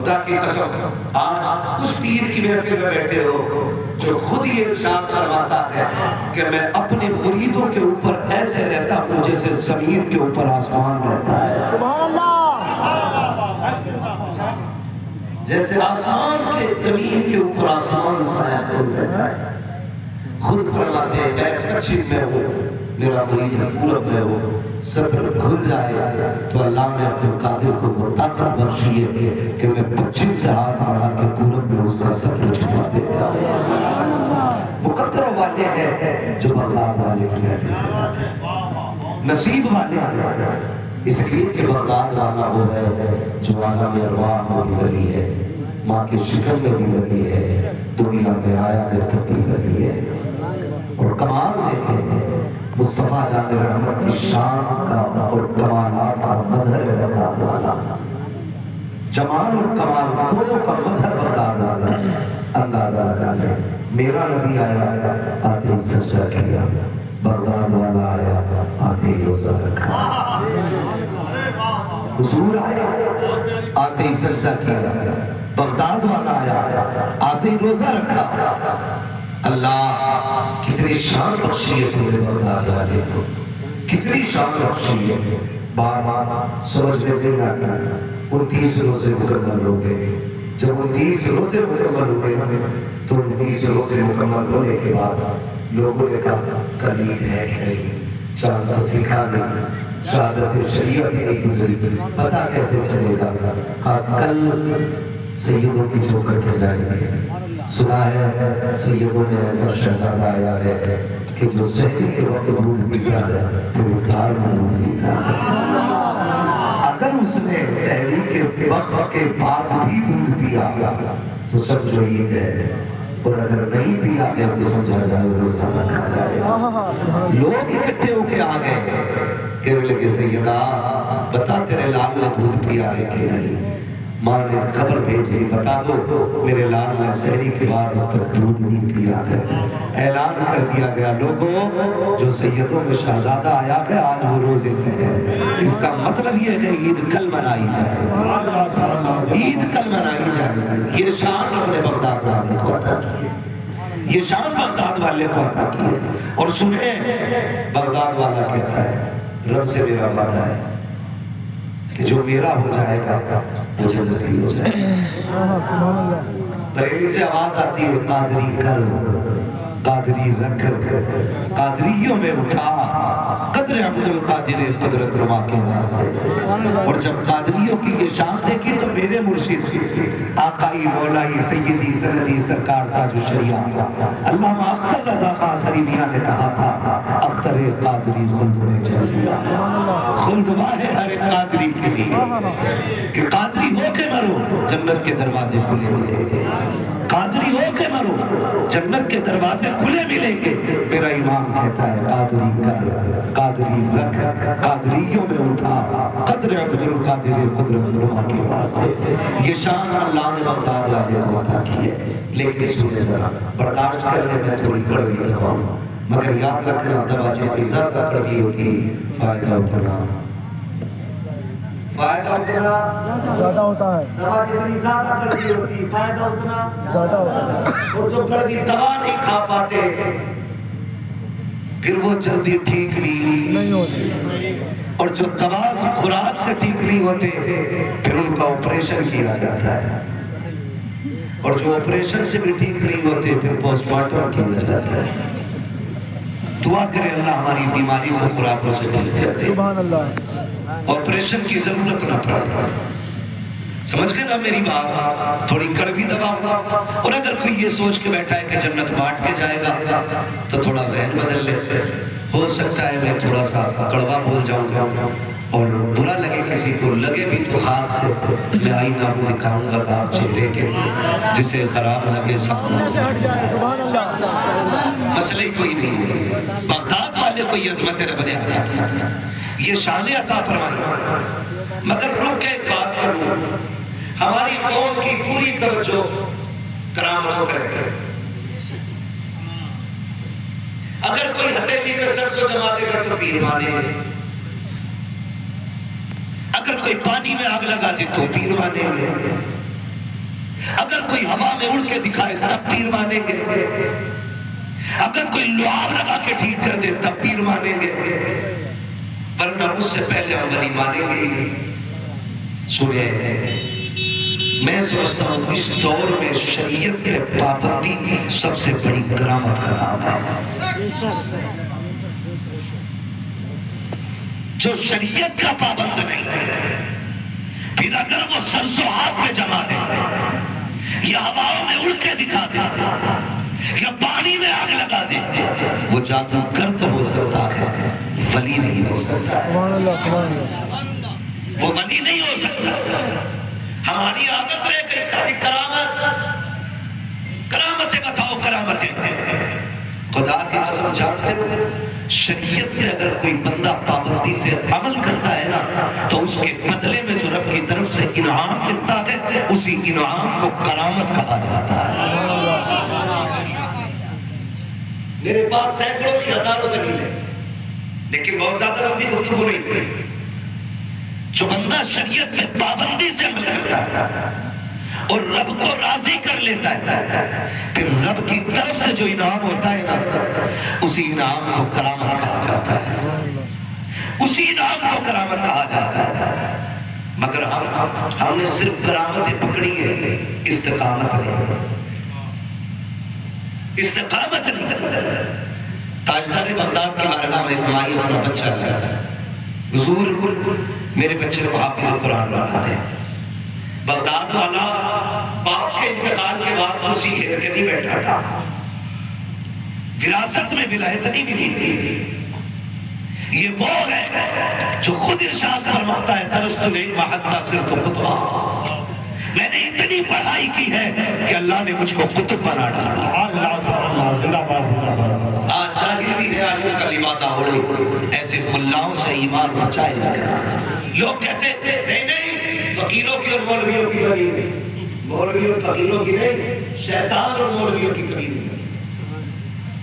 خدا کی قسم آج اس پیر کی محفل میں بیٹھے ہو جو خود یہ ارشاد فرماتا ہے کہ میں اپنے مریدوں کے اوپر ایسے رہتا ہوں جیسے زمین کے اوپر آسمان رہتا ہے. سبحان اللہ. جیسے آسمان کے زمین کے اوپر آسمان سایہ کھل رہتا ہے. خود فرماتے ہیں میں پچھم میں ہوں، میرا مرید پورب میں ہو. سطر کھل جائے تو اللہ نے عبد القادر کو وہ طاقت بخشی ہے کہ میں پچھم سے ہاتھ بڑھا کے پورب میں اس کا سطر چھپا دیتا ہوں. مقدر والے ہیں جو بغداد والے کی محفل سے جاتے ہیں، نصیب والے ہیں اس لیے کہ بغداد والا وہ ہے جو عالم ارواح میں بھی ولی ہے، ماں کی شکل میں بھی ولی ہے، دنیا میں آیا ہے تب بھی ولی ہے. اور کمال دیکھیں مصطفیٰ جان رحمت کی شان کا اور کمالات کا مظہر ہے بغداد والا. جمال اور کمال دونوں کا مظہر بغداد والا. اندازہ لگا لیں میرا نبی آیا آتے ہی سجدہ کیا، بغداد والا آیا آتے ہی روزہ رکھا. حضور آیا آتے ہی سجدہ کیا، بغداد والا آیا آتے ہی روزہ رکھا. اللہ کتنی شان بخشی ہے تمہیں بغداد والے کو، کتنی شان بخشی ہے. بار بار سمجھ میں نہیں آتا 29 روزے مکمل ہو گئے. جب 29 روزے مکمل ہوئے تو 29 روزے مکمل ہونے کے بعد لوگوں نے کہا کل عید ہے کہ نہیں، چاند تو دکھا نہیں، شہادت شریعہ بھی نہیں گزری، پتہ کیسے چلے گا. کہا کل سیدوں کی چوکھٹ پہ جائیں گے. سنا ہے سیدوں میں ایسا شہزادہ آیا ہے کہ جو سحری کے وقت دودھ پیتا ہے پھر افطار میں دودھ پیتا ہے. اگر اس نے سحری کے وقت کے بعد بھی دودھ پیا تو سمجھو عید ہے، اور اگر نہیں پیا گیا تو سمجھا جائے روزہ رکھا جائے. لوگ اکٹھے ہو کے آ گئے، کہنے لگے سیدہ بتا تیرے لال نے دودھ پیا ہے کہ نہیں. ماں نے خبر بھیجی بتا دو میرے لال نے سحری کے بعد اب تک دودھ نہیں پیا ہے. اعلان کر دیا گیا لوگوں جو سیدوں میں شہزادہ آیا ہے آج وہ روزے سے ہے. اس کا مطلب یہ ہے عید کل منائی جائے، عید کل منائی جائے. یہ شان اپنے بغداد والے کو عطا کی ہے، یہ شان بغداد والے کو عطا کی ہے. اور سنیں بغداد والا کہتا ہے رب سے میرا وعدہ ہے کہ جو میرا ہو جائے گا وہ جنتی ہو جائے گا. بریلی سے آواز آتی ہے قادری کر قادری رکھ قادریوں میں اٹھا قدر عبد القادر قدرت رما کے واسطے. اور جب قادریوں کی یہ شان دیکھی تو میرے مرشد آقائی مولائی سیدی سندی سرکار تاج الشریعہ علامہ اختر رضا قاصری میاں نے کہا تھا اختر قادری خلد میں چل دیا. خلدوا ہے ہر ایک قادری کے لیے کہ قادری ہو کے مرو جنت کے دروازے کھلے ملیں گے. قادری ہو کے مرو جنت کے دروازے کھلے ملیں گے. میرا امام کہتا ہے قادری کر قادری رکھ قادریوں میں اٹھا قدر عبد القادر قدرت رما کے واسطے. یہ شان اللہ نے بغداد والے کو عطا کی ہے. لیکن سنیں ذرا برداشت کرنے میں تھوڑی کڑوی دوا مگر یاد رکھنا دوا جتنی زیادہ کڑوی ہوتی فائدہ اتنا زیادہ ہوتا ہے. دوا جتنی زیادہ کڑوی ہوتی فائدہ اتنا زیادہ ہوتا ہے. اور جو کڑوی دوا نہیں کھا پاتے پھر وہ جلدی ٹھیک نہیں ہوتی. اور جو دوا خوراک سے ٹھیک نہیں ہوتے پھر ان کا آپریشن کیا جاتا ہے. اور جو آپریشن سے بھی ٹھیک نہیں ہوتے پھر پوسٹ مارٹم کیا جاتا ہے. دعا کرے اللہ ہماری بیماری کو خوراکوں سے ٹھیک کر دے. سبحان اللہ. آپریشن کی ضرورت نہ پڑے. سمجھ گئے نا میری بات؟ تھوڑی کڑوی دوا. اور اگر کوئی یہ سوچ کے بیٹھا ہے کہ جنت بانٹ کے جائے گا تو تھوڑا ذہن بدل لے. ہو سکتا ہے میں تھوڑا سا کڑوا بول جاؤں گا اور برا لگے کسی کو، لگے بھی تو خاک سے میں آئینہ کو دکھاؤں گا داغ چہرے کے، جسے خراب لگے سب سے ہٹ جائے. سبحان اللہ. مسئلہ ہی کوئی نہیں ہے. بغداد والے کو یہ عظمت رب نے عطا کی، یہ شان عطا فرمائی. مگر رک کے ایک بات کروں، ہماری قوم کی پوری توجہ کرامتوں پر ہے. اگر کوئی ہتھیلی پہ سرسوں جما دے گا تو پیر مانے، اگر کوئی پانی میں آگ لگا دے تو پیر مانے. اگر کوئی ہوا میں اڑ کے دکھائے تب پیر مانیں گے، اگر کوئی لعاب لگا کے ٹھیک کر دے تب پیر مانیں گے، ورنہ اس سے پہلے ہم ولی مانیں گے ہی نہیں۔ سنیں، میں سمجھتا ہوں اس دور میں شریعت کے پابندی سب سے بڑی کرامت کا نام ہے۔ جو شریعت کا پابند نہیں پھر اگر وہ سرسوہات میں جما دے یا ہواؤں میں اڑ کے دکھا دے یا پانی میں آگ لگا دے، وہ جادوگر تو ہو سکتا ہے، ولی نہیں ہو سکتا۔ سبحان اللہ، سبحان اللہ۔ وہ ولی نہیں ہو سکتا۔ ہماری عادت رہ گئی خالی کرامت، کرامتیں بتاؤ، کرامتیں۔ خدا کی قسم جانتے ہو شریعت میں اگر کوئی بندہ پابندی سے عمل کرتا ہے نا تو اس کے بدلے میں جو رب کی طرف سے انعام ملتا ہے اسی انعام کو کرامت کہا جاتا ہے۔ میرے پاس سینکڑوں کی ہزاروں دلیلیں، لیکن بہت زیادہ لمبی گفتگو نہیں ہوئی۔ جو بندہ شریعت میں پابندی سے عمل کرتا ہے اور رب کو راضی کر لیتا ہے پھر رب کی طرف سے جو انعام ہوتا ہے نا اسی انعام کو کرامت کہا جاتا ہے، اسی انعام کو کرامت کہا جاتا ہے۔ مگر ہم نے صرف کرامتیں پکڑی ہے، استقامت نہیں، استقامت نہیں۔ تاجدار بغداد کی بارگاہ میں ایک مائی اپنا بچہ لایا، حضور میرے بچے کو حافظ قرآن بنا دے۔ بغداد والا باپ کے انتقال کے بعد کرسی گھیر کے نہیں بیٹھا تھا، وراثت میں ولایت نہیں ملی تھی۔ یہ وہ ہے جو خود ارشاد فرماتا ہے درست العلم حتی صرت قطبہ، میں نے اتنی پڑھائی کی ہے کہ اللہ نے مجھ کو قطب بنا ڈالا۔ آج جاہل بھی ہے عالم کا لبادہ اڑے، ایسے ملاؤں سے ایمان بچائے رکھنا۔ لوگ کہتے ہیں نہیں نہیں فقیروں کی اور مولویوں کی کمی نہیں، مولوی اور فقیروں کی نہیں، شیطان اور مولویوں کی کمی نہیں،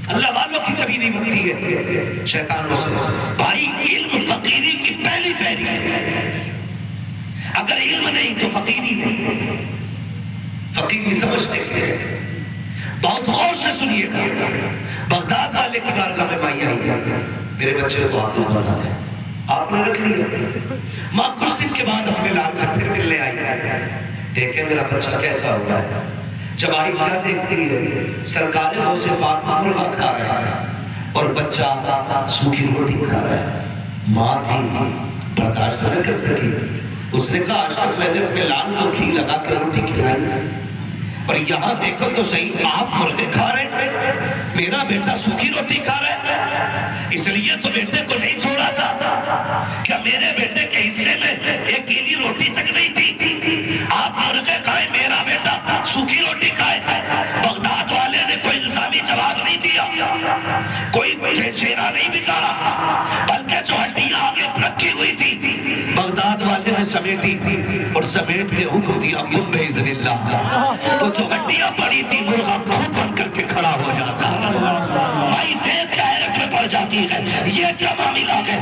اللہ والوں کی کمی نہیں بنتی ہے، شیطانوں سے۔ بھائی علم فقیری کی پہلی پیری ہے، اگر علم نہیں تو فقیری نہیں۔ فقیری سمجھتے کسے؟ بہت غور سے سنیے گا۔ بغداد والے کی بارگاہ میں مائی آئی، میرے بچے کو حافظ بنا دے، آپ نے رکھ لیا۔ ماں کچھ دن کے بعد اپنے لال سے پھر ملنے آئی، دیکھیں میرا بچہ کیسا ہوا ہے۔ جب آئی کیا دیکھتی ہے؟ سرکار غوث پاک مرغا کھا رہا ہے اور بچہ سوکھی روٹی کھا رہا ہے۔ ماں تھی برداشت نہ کر سکی، اس نے کہا آج تک میں نے اپنے لال کو گھی لگا کے روٹی کھلائی اور یہاں دیکھو تو صحیح آپ مرغے کھا رہے ہیں، میرا بیٹا سوکھی روٹی کھا رہا ہے، اس لیے تو بیٹے کو نہیں چھوڑا تھا۔ کیا میرے بیٹے کے حصے میں ایک گیلی روٹی تک نہیں تھی؟ آپ مرغے کھائے، میرا بیٹا سوکھی روٹی کھائے۔ بغداد والے نے کوئی الزامی جواب نہیں دیا، کوئی چہرہ نہیں بگاڑا، بلکہ جو ہڈیاں آگے رکھی ہوئی تھی بغداد والے نے سمیٹی اور سمیٹ کے حکم دیا قم بإذن اللہ، تو جو ہڈیاں پڑی تھی مرغا بہت بن کر کے کھڑا ہو جاتا۔ بھائی دیکھ کے حیرت میں پڑ جاتی ہے، یہ کیا معاملہ ہے؟